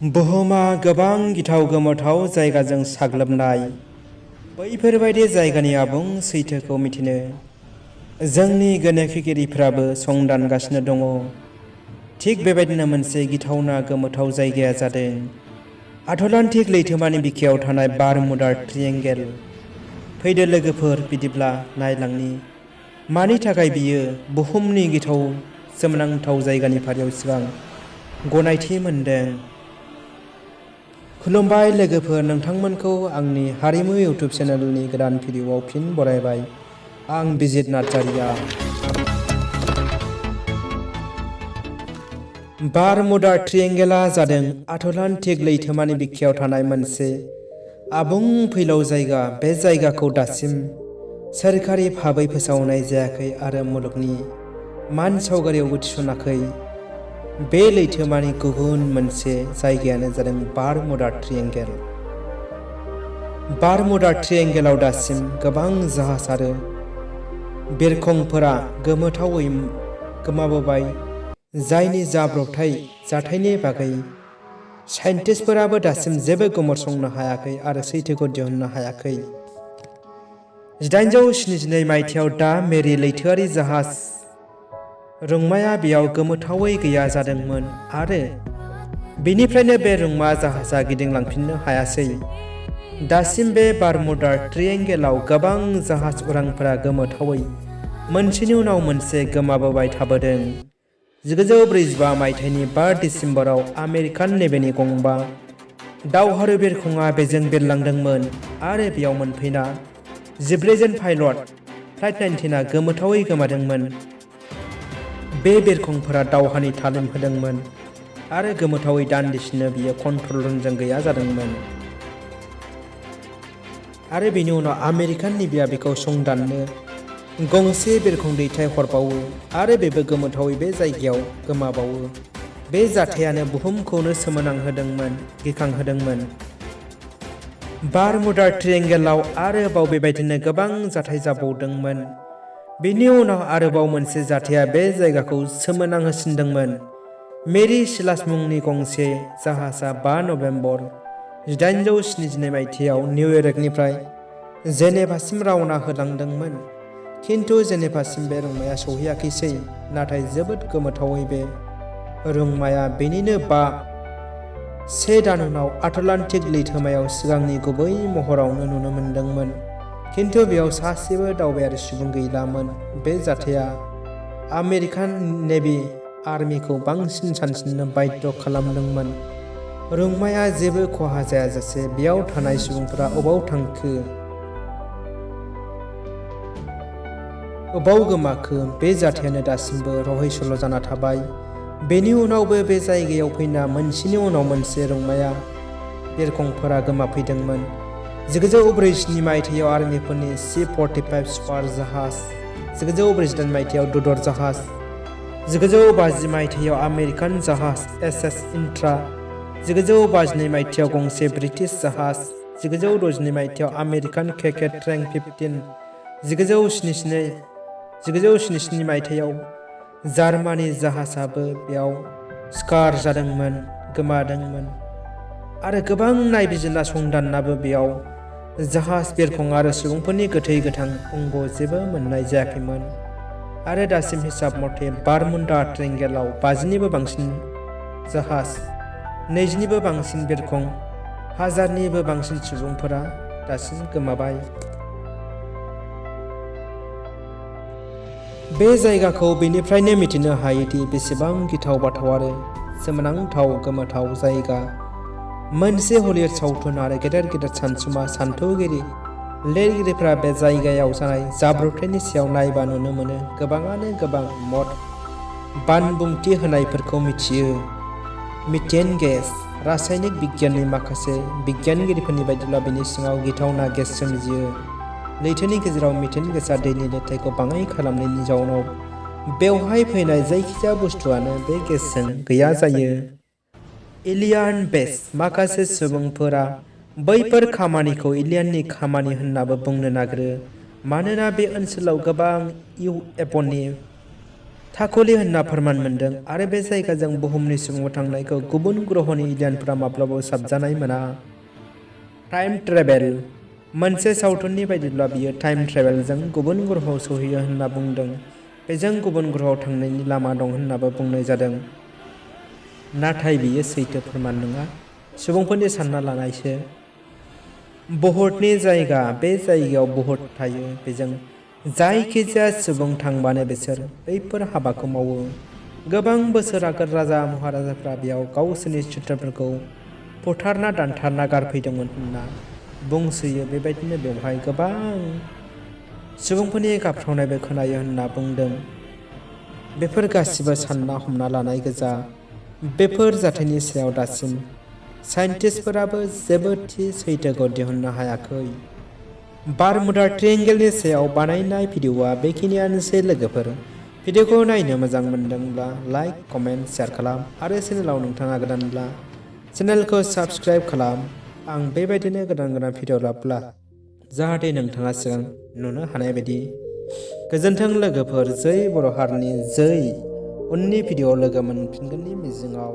बुहुमा गोबां गिथाव गोमोथाव जायगाजों साग्लोबनाय। बैफोरबायदि जायगानि आबुं सैथोखौ मिथिनो जोंनि गोनोखोगिरिफ्राबो संदानगासिनो दङ। थिग बेबायदिनो मोनसे गिथावना गोमोथाव जायगाया जादों आटलान्टिक लैथोमानि बिखायाव थानाय बारमुडा ट्रिएंगेल। फैदो लोगोफोर, बिदिब्ला नायलांनि मानि थाखाय बियो बुहुमनि गिथाव सोमोनांथाव जायगानि फारियाव सिगां गनायथि मोनदों। खुलुमबाय लोगोफोर, नोंथांमोनखौ आंनि हारिमु इउटिउब चेनेलनि गोदान भिडिअआव फिन बरायबाय। आं बिजित नार्जारिया। बारमुडा ट्रिएंगेलआ जादों आटलान्टिक लैथोमानि बिखायाव थानाय मोनसे आबुं फैलाव जायगा। बे जायगाखौ दासिम सोरखारि भाबै फोसावनाय जायाखै आरो मुलुगनि मानसावगारियावबो थिसनाखै। बे लैथोमानि गुबुन मोनसे जायगायानो जादों बारमुडा ट्रिएंगेल। बारमुडा ट्रिएंगेलाव दासिम गोबां जाहाज आरो बिरखंफोरा गोमोथावै गोमाबोबाय, जायनि जाथायनि बागै साइन्टिस्टफोराबो दासिम जेबो गोमोरसंनो हायाखै आरो सैथोखौ दिहुननो हायाखै। 1872 मायथाइयाव दा मेरि लैथोआरि जाहाज रुंमाया बेयाव गोमोथावै गैया जादोंमोन आरो बेनिफ्रायनो बे रुंमा जाहाजआ गिदिंलांफिननो हायासै। दासिम बे बारमुडा ट्रिएंगेलाव गोबां जाहाज उरांफोरा गोमोथावै मोनसेनि उनाव मोनसे गोमाबोबाय थाबोदों। 1945 मायथाइनि 5 दिसेम्बराव आमेरिकान नेभिनि गंबा दावहारु बिरखंआ बेजों बिरलांदोंमोन आरो बेयाव मोनफैना 14 जन पाइलट फ्लाइट 19आ गोमोथावै गोमादोंमोन। बे बिरखंफोरा दावहानि तालिम होदोंमोन आरो गोमोथावै दान्दिसेनो बियो कन्ट्रल रुमजों गैया जादोंमोन। आरो बेनि उनाव आमेरिकान नेभिआ बेखौ संदाननो गंसे बिरखं दैथायहरबावो आरो बेबो गोमोथावै बे जायगायाव गोमाबावो। बे जाथायानो बुहुमखौनो सोमोनांहोदोंमोन, गिखांहोदोंमोन। बारमुडा ट्रिएंगेलाव आरोबाव बेबायदिनो गोबां जाथाय जाबावदोंमोन। बेनि उनाव आरोबाव मोनसे जाथाया बे जायगाखौ सोमोनांहोसिनदोंमोन। मेरि सिलास मुंनि गंसे जाहाजआ 5 नभेम्बर 1872 मायथाइयाव निउयर्कनिफ्राय जेनेभासिम रावना होलांदोंमोन। किन्तु जेनेभासिम बे रुंमाया सौहैयाखैसै, नाथाय जोबोद गोमोथावै बे रुंमाया बेनिनो 1 दान उनाव आटलान्टिक लैथोमायाव सिगांनि गुबै महरावनो नुनो मोनदोंमोन। किन्तु बेयाव सासेबो दावबायारि सुबुं गैलामोन। बे जाथाया आमेरिकान नेभि आर्मिखौ बांसिन सानस्रिनो बाध्य खालामदोंमोन। रुंमाया जेबो खहा जायाजासे बेयाव थानाय सुबुंफोरा अबाव थांखो, अबाव गोमाखो, बे जाथायानो दासिमबो रहस्यल' जाना थाबाय। बेनि उनावबो बे जायगायाव फैना मोनसेनि उनाव मोनसे रुंमाया बिरखंफोरा गोमाफैदोंमोन। 1947 मायथाइयाव आर्मिफोरनि C-45 सुपार जाहाज, 1948 मायथाइयाव डुडर जाहाज, 1950 मायथाइयाव आमेरिकान जाहाज SS इन्ट्रा, 1952 मायथाइयाव गंसे ब्रिटिश जाहाज, 1962 मायथाइयाव आमेरिकान KK ट्रेंक 15, 1977 मायथाइयाव जार्मानि जाहाजाबो बेयाव स्कार जादोंमोन, गोमादोंमोन आरो गोबां नायबिजिरना संदाननाबो बेयाव जाहाज, बिरखं आरो सुबुंफोरनि गोथै गोथां अंग जेबो मोननाय जायाखैमोन। आरो दासिम हिसाब मथे बारमुडा ट्रिएंगेलाव 50निबो बांसिन जाहाज, 20निबो बांसिन बिरखं, 1000निबो बांसिन सुबुंफोरा दासिम गोमाबाय। बे जायगाखौ बेनिफ्रायनो मिथिनो हायोदि बेसेबां गिथाव बाथाव आरो सोमोनांथाव गोमोथाव जायगा। मोनसे हलिउड सावथुन आरो गेदेर गेदेर सानसुमा सानथौगिरि लिरगिरिफोरा बे जायगायाव जानाय जाब्रबथायनि सायाव नायबा नुनो मोनो। गोबाङानो गोबां मत बानबुंथि होनायफोरखौ मिथियो। Methane gas. रासायनिक बिगियाननि माखासे बिगियानगिरिफोरनि बायदिब्ला बेनि सिङाव गिथावना गेस सोमजियो। लैथोनि गेजेराव मिथेन गेसआ दैनि लिरथायखौ बाङाइ खालामनायनि जाउनाव बेवहाय फैनाय जायखिजाया बुस्थुआनो बे गेसजों गैया जायो। एलियान बेस। माखासे सुबुंफोरा बैफोर खामानिखौ एलियाननि खामानि होननाबो बुंनो नागिरो, मानोना बे ओनसोलाव गोबां UFOनि थाखुलि होनना फोरमान मोनदों आरो बे जायगाजों बुहुमनि सुबुंफोर थांनायखौ गुबुन ग्रहनि एलियनफोरा माब्लाबाबो साबजानाय मोना। टाइम ट्रेभेल मोनसे सावथुननि बायदिब्ला बियो टाइम ट्रेभेलजों गुबुन ग्रहआव सौहैयो होनना बुंदों। बेजों गुबुन ग्रहआव थांनायनि लामा दं होननाबो बुंनाय जादों। नाथाय बियो सैथो फोरमान नङा, सुबुंफोरनि सानना लानायसो। बुहुतनि जायगा, बे जायगायाव बुहुत थायो। बेजों जायखिजाया सुबुं थांबानो बिसोर बैफोर हाबाखौ मावो। गोबां बोसोर आगोल राजा महाराजाफ्रा बेयाव गावसोरनि सुथुरफोरखौ बुथारना दानथारना गारफैदोंमोन होनना बुंसोयो। बेबायदिनो बेवहाय गोबां सुबुंफोरनि गाबख्रावनायबो खोनायो होनना बुंदों। बेफोर गासिबो सानना हमना लानाय गोजा। बेफोर जाथायनि सायाव दासिम साइन्टिस्टफोराबो जेबो थि सैथोखौ दिहुननो हायाखै। बारमुडा ट्रायंगेलनि सायाव बानायनाय भिडिअआ बेखिनियानोसै लोगोफोर। भिडिअखौ नायनो मोजां मोनदोंब्ला लाइक, कमेन्ट, शेयार खालाम आरो चेनेलाव नोंथाङा गोदानब्ला चेनेलखौ साबस्क्राइब खालाम। आं बेबायदिनो गोदान गोदान भिडिअ लाब्ला जाहाथे नोंथाङा सिगां नुनो हानाय बायदि। गोजोन्थों लोगोफोर, जै बर' हारिनि जै। उननि भिडिअ लोगो मोनफिनगोननि मिजिंआव।